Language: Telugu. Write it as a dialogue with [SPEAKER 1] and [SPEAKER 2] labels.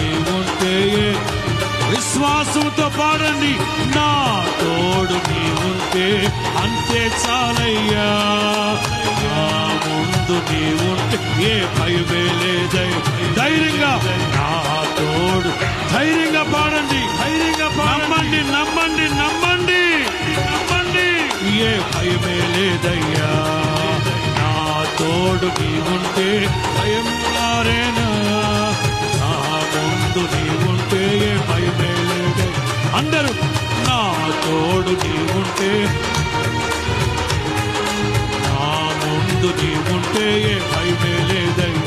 [SPEAKER 1] నీవుంటే విశ్వాసంతో పాడండి. నా తోడు నీవుంటే అంతే చాలయ్యా. నా ముందు నీవుంటే ఏ భయమే లేదయ్యా. ధైర్యంగా నా తోడు, ధైర్యంగా పాడండి, ధైర్యంగా నమ్మండి, నమ్మండి, నమ్మండి, నమ్మండి. ఏ భయమే లేదయ్యా. నా తోడు నీవుంటే భయం లారేనా. నా ముందు నీవుంటే ఏ భయమే లేదయ్యా. అందరూ నా తోడు నీవుంటే, నా ముందు నీవుంటే ఏ భయమే లేదయ్యా.